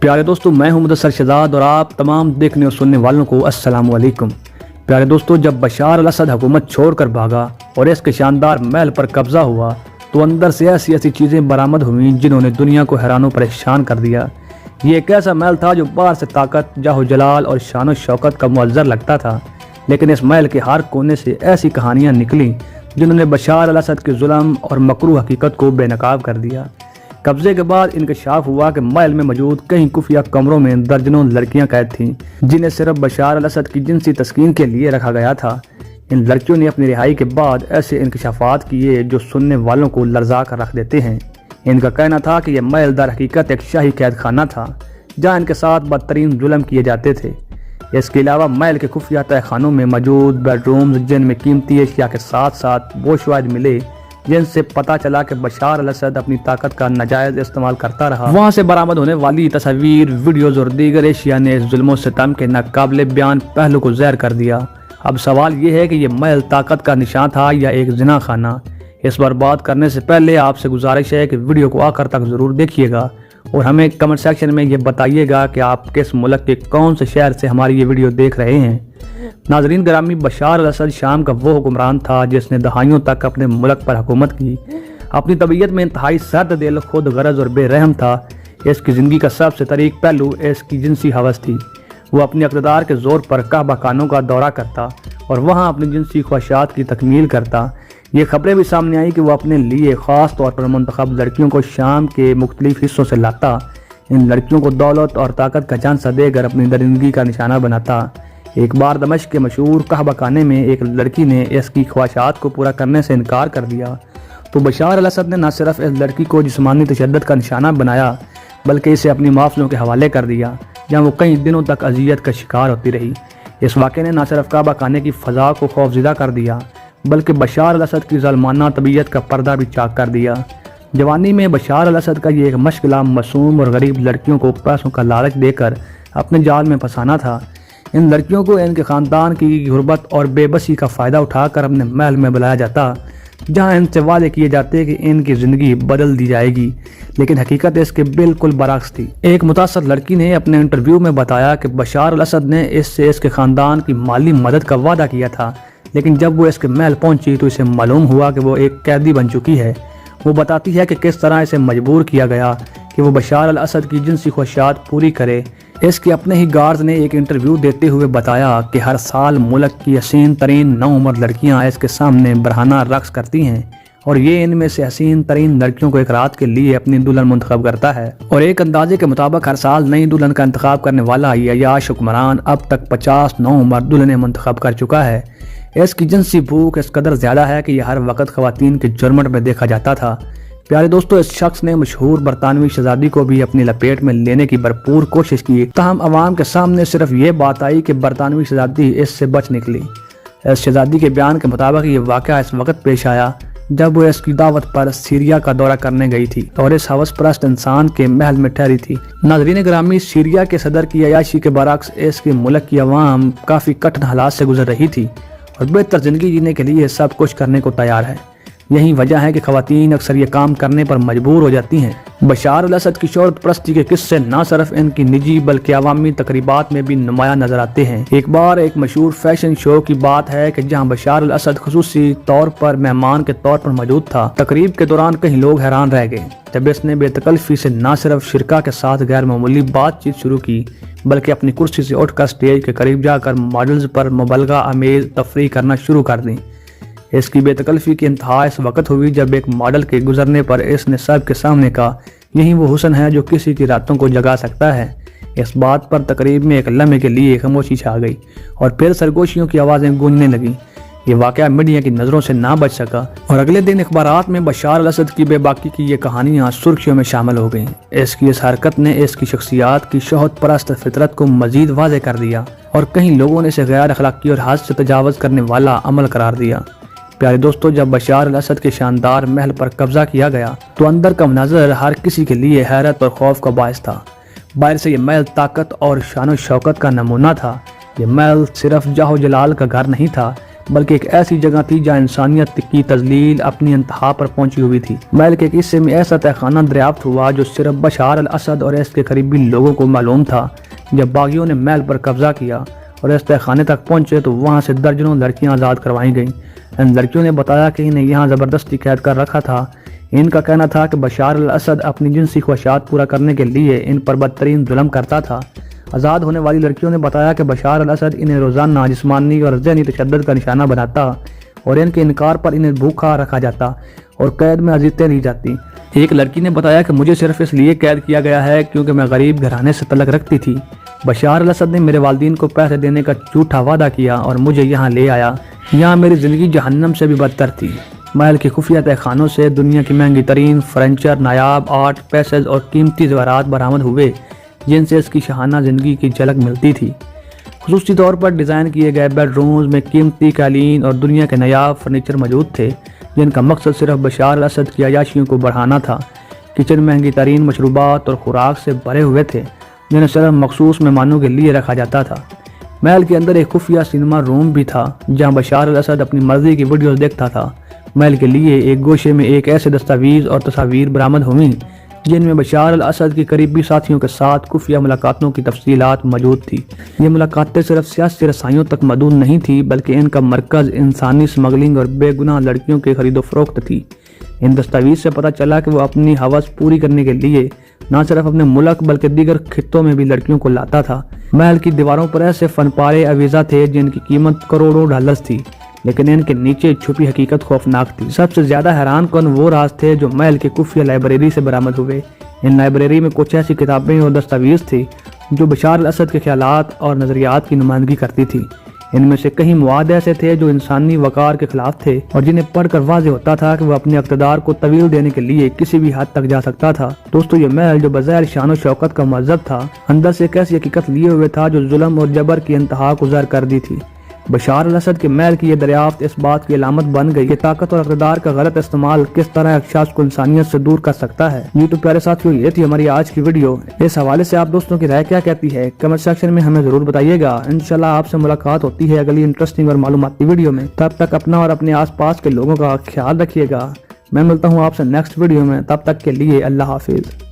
प्यारे दोस्तों, मैं हूं मुदस्सर शहजाद और आप तमाम देखने और सुनने वालों को अस्सलाम वालेकुम। प्यारे दोस्तों, जब बशार अल असद हुकूमत छोड़कर भागा और इसके शानदार महल पर कब्जा हुआ तो अंदर से ऐसी ऐसी चीज़ें बरामद हुई जिन्होंने दुनिया को हैरान परेशान कर दिया। ये एक ऐसा महल था जो बाहर से ताकत, जाहो जलाल और शान शौकत का मुअज्जर लगता था, लेकिन इस महल के हर कोने से ऐसी कहानियाँ निकली जिन्होंने बशार अल असद के जुल्म और मकरू हकीकत को बेनकाब कर दिया। कब्जे के बाद इंकशाफ हुआ कि महल में मौजूद कई खुफिया कमरों में दर्जनों लड़कियां कैद थीं जिन्हें सिर्फ बशार अल असद की जिनसी तस्कीन के लिए रखा गया था। इन लड़कियों ने अपनी रिहाई के बाद ऐसे इंकशाफात किए जो सुनने वालों को लर्जा कर रख देते हैं। इनका कहना था कि यह महल दर हकीकत एक शाही कैद खाना था जहाँ इनके साथ बदतरीन जुल्म किए जाते थे। इसके अलावा महल के खुफिया तहखानों में मौजूद बेडरूम्स जिनमें कीमती अशिया के साथ साथ वो शवाहिद मिले जिनसे पता चला कि बशार अल असद अपनी ताकत का नाजायज इस्तेमाल करता रहा। वहाँ से बरामद होने वाली तस्वीर, वीडियोज और दीगर एशिया ने इस जुल्म सितम के नाकाबिले बयान पहलू को ज़हर कर दिया। अब सवाल ये है कि यह महल ताकत का निशान था या एक जिना खाना। इस पर बात करने से पहले आपसे गुजारिश है कि वीडियो को आखिर तक ज़रूर देखिएगा और हमें कमेंट सेक्शन में ये बताइएगा कि आप किस मुल्क के कौन से शहर से हमारी ये वीडियो देख रहे हैं। नाजरीन ग्रामी, बशार अल असद शाम का वो हुक्मरान था जिसने दहाइयों तक अपने मुल्क पर हुकूमत की। अपनी तबीयत में इंतहाई सर्द दिल, खुद गरज और बेरहम था। इसकी ज़िंदगी का सबसे तरीक पहलू इसकी जिनसी हवस थी। वो अपने इक़्तिदार के ज़ोर पर कहबा खानों का दौरा करता और वहाँ अपनी जिनसी ख्वाहिशात की तकमील करता। ये खबरें भी सामने आई कि वो अपने लिए ख़ास तौर पर मुंतखब लड़कियों को शाम के मुख्तलिफ हिस्सों से लाता। इन लड़कियों को दौलत और ताकत का झांसा देकर अपनी दरिंदगी का निशाना बनाता। एक बार दमिश्क के मशहूर कहबा खाने में एक लड़की ने इसकी ख्वाहिशात को पूरा करने से इनकार कर दिया तो बशार अल असद ने न सिर्फ इस लड़की को जिस्मानी तशद्दुद का निशाना बनाया बल्कि इसे अपनी माफिलों के हवाले कर दिया जहाँ वो कई दिनों तक अजियत का शिकार होती रही। इस वाक़े ने न सिर्फ कहबा खाने की फ़ज़ा को खौफज़दा कर दिया बल्कि बशार अल असद की ज़ालिमाना तबीयत का पर्दा भी चाक कर दिया। जवानी में बशार अल असद का ये एक मशग़ला मासूम और गरीब लड़कियों को पैसों का लालच देकर अपने जाल में फंसाना था। इन लड़कियों को इनके ख़ानदान की गुर्बत और बेबसी का फ़ायदा उठाकर अपने महल में बुलाया जाता जहां इनसे वादे किए जाते कि इनकी ज़िंदगी बदल दी जाएगी, लेकिन हकीकत इसके बिल्कुल बरअक्स थी। एक मुतासर लड़की ने अपने इंटरव्यू में बताया कि बशार अल असद ने इससे इसके ख़ानदान की माली मदद का वादा किया था, लेकिन जब वो इसके महल पहुंची तो इसे मालूम हुआ कि वो एक कैदी बन चुकी है। वो बताती है कि किस तरह इसे मजबूर किया गया कि वो बशार अल असद की जिनसी ख्वाहिशात पूरी करे। इसके अपने ही गार्ड्स ने एक इंटरव्यू देते हुए बताया कि हर साल मुल्क की हसीन तरीन नौउम्र लड़कियां इसके सामने बरहाना रक्स करती हैं और ये इनमें से हसीन तरीन लड़कियों को एक रात के लिए अपनी दुल्हन मुंतखब करता है। और एक अंदाजे के मुताबिक हर साल नई दुल्हन का इंतखाब करने वाला ये अय्याश हुक्मरान अब तक 50 नौउम्र दुल्हनें मुंतखब कर चुका है। इसकी जिनसी भूख इस कदर ज़्यादा है कि यह हर वक्त ख़वातीन के जुर्मट में देखा जाता था। प्यारे दोस्तों, इस शख्स ने मशहूर बरतानवी शहजादी को भी अपनी लपेट में लेने की भरपूर कोशिश की, ताहम अवाम के सामने सिर्फ ये बात आई कि बरतानवी शहजादी इससे बच निकली। इस शहजादी के बयान के मुताबिक ये वाक़या इस वक्त पेश आया जब वो इसकी दावत पर सीरिया का दौरा करने गई थी और इस हवस परस्त इंसान के महल में ठहरी थी। नाज़रीन ग्रामी, सीरिया के सदर की अयाशी के बरअक्स इसके मुल्क की अवाम काफ़ी कठिन हालात से गुजर रही थी और बेहतर ज़िंदगी जीने के लिए सब कुछ करने को तैयार है। यही वजह है कि ख़वातीन अक्सर ये काम करने पर मजबूर हो जाती हैं। बशार अल असद की शोहरत परस्ती के किस्से न सिर्फ इनकी निजी बल्कि अवामी तकरीबात में भी नुमाया नजर आते हैं। एक बार एक मशहूर फैशन शो की बात है कि जहां बशार अल असद खुसूसी तौर पर मेहमान के तौर पर मौजूद था। तकरीब के दौरान कई लोग हैरान रह गए जब इसने बेतकल्फी से न सिर्फ शिरका के साथ गैर मामूली बातचीत शुरू की बल्कि अपनी कुर्सी से उठकर स्टेज के करीब जाकर मॉडल्स पर मुबलगा अमेज तफरीह करना शुरू कर दी। इसकी बेतकल्फी की इंतहा इस वक्त हुई जब एक मॉडल के गुजरने पर इसने सब के सामने कहा, यही वो हुस्न है जो किसी की रातों को जगा सकता है। इस बात पर तकरीब में एक लम्हे के लिए खामोशी छा गई और फिर सरगोशियों की आवाज़ें गूंजने लगीं। ये वाक़या मीडिया की नज़रों से ना बच सका और अगले दिन अखबारात में बशार अल असद की बेबाकी की ये कहानियाँ सुर्खियों में शामिल हो गईं। इसकी इस हरकत ने इसकी शख्सियात की शोहरत परस्त फितरत को मजीद वाज़े कर दिया और कई लोगों ने इसे गैर अखलाकी और हद से तजावज़ करने वाला अमल करार दिया। प्यारे दोस्तों, जब बशार अल असद के शानदार महल पर कब्जा किया गया तो अंदर का मंजर हर किसी के लिए हैरत और खौफ का बायस था। बाहर से यह महल ताकत और शान शौकत का नमूना था। यह महल सिर्फ जाहो जलाल का घर नहीं था, بلکہ ایک ایسی جگہ تھی جہاں انسانیت کی تذلیل اپنی انتہا پر پہنچی ہوئی تھی۔ محل کے قصے میں ایسا تہخانہ دریافت ہوا جو صرف بشار الاسد اور اس کے قریبی لوگوں کو معلوم تھا۔ جب باغیوں نے محل پر قبضہ کیا اور اس تہخانے تک پہنچے تو وہاں سے درجنوں لڑکیاں آزاد کروائی گئیں۔ ان لڑکیوں نے بتایا کہ انہیں یہاں زبردستی قید کر رکھا تھا۔ ان کا کہنا تھا کہ بشار الاسد اپنی جنسی خواہشات پورا کرنے کے لیے ان پر بدترین ظلم کرتا تھا۔ آزاد ہونے والی لڑکیوں نے بتایا کہ بشار الاسد انہیں روزانہ جسمانی اور ذہنی تشدد کا نشانہ بناتا اور ان کے انکار پر انہیں بھوکا رکھا جاتا اور قید میں اذیتیں دی جاتی۔ ایک لڑکی نے بتایا کہ مجھے صرف اس لیے قید کیا گیا ہے کیونکہ میں غریب گھرانے سے تعلق رکھتی تھی۔ بشار الاسد نے میرے والدین کو پیسے دینے کا جھوٹا وعدہ کیا اور مجھے یہاں لے آیا۔ یہاں میری زندگی جہنم سے بھی بدتر تھی۔ محل کے خفیہ تہخانوں سے دنیا کی مہنگی ترین فرنیچر، نایاب آرٹ پیسز اور قیمتی زیورات برآمد ہوئے جن سے اس کی شاہانہ زندگی کی جھلک ملتی تھی۔ خصوصی طور پر ڈیزائن کیے گئے بیڈ رومز میں قیمتی قالین اور دنیا کے نایاب فرنیچر موجود تھے جن کا مقصد صرف بشار الاسد کی عیاشیوں کو بڑھانا تھا۔ کچن مہنگی ترین مشروبات اور خوراک سے بھرے ہوئے تھے جنہیں صرف مخصوص مہمانوں کے لیے رکھا جاتا تھا۔ محل کے اندر ایک خفیہ سینما روم بھی تھا جہاں بشار الاسد اپنی مرضی کی ویڈیوز دیکھتا تھا۔ محل کے لیے ایک گوشے میں ایک ایسے دستاویز اور تصاویر برآمد ہوئیں جن میں بشار الاسد کی قریبی ساتھیوں کے ساتھ خفیہ ملاقاتوں کی تفصیلات موجود تھی۔ یہ ملاقاتیں صرف سیاسی رسائیوں تک محدود نہیں تھی بلکہ ان کا مرکز انسانی سمگلنگ اور بے گناہ لڑکیوں کی خرید و فروخت تھی۔ ان دستاویز سے پتہ چلا کہ وہ اپنی ہوس پوری کرنے کے لیے نہ صرف اپنے ملک بلکہ دیگر خطوں میں بھی لڑکیوں کو لاتا تھا۔ محل کی دیواروں پر ایسے فن پارے آویزاں تھے جن کی قیمت کروڑوں ڈالرز تھی لیکن ان کے نیچے چھپی حقیقت خوفناک تھی۔ سب سے زیادہ حیران کن وہ راز تھے جو محل کے خفیہ لائبریری سے برآمد ہوئے۔ ان لائبریری میں کچھ ایسی کتابیں اور دستاویز تھی جو بشار الاسد کے خیالات اور نظریات کی نمائندگی کرتی تھی۔ ان میں سے کئی مواد ایسے تھے جو انسانی وقار کے خلاف تھے اور جنہیں پڑھ کر واضح ہوتا تھا کہ وہ اپنے اقتدار کو طویل دینے کے لیے کسی بھی حد تک جا سکتا تھا۔ دوستو، یہ محل جو بظاہر شان و شوکت کا مہذب تھا اندر سے ایک ایسی حقیقت لیے ہوئے تھا جو ظلم اور جبر کی انتہا کو ظاہر کر دی تھی۔ بشار الاسد کے محل کی یہ دریافت اس بات کی علامت بن گئی کہ طاقت اور اقتدار کا غلط استعمال کس طرح ایک شخص کو انسانیت سے دور کر سکتا ہے۔ یہ تو پیارے ساتھیوں، یہ تھی ہماری آج کی ویڈیو۔ اس حوالے سے آپ دوستوں کی رائے کیا کہتی ہے کمنٹ سیکشن میں ہمیں ضرور بتائیے گا۔ انشاءاللہ آپ سے ملاقات ہوتی ہے اگلی انٹرسٹنگ اور معلوماتی ویڈیو میں۔ تب تک اپنا اور اپنے آس پاس کے لوگوں کا خیال رکھیے گا۔ میں ملتا ہوں آپ سے نیکسٹ ویڈیو میں، تب تک کے لیے اللہ حافظ۔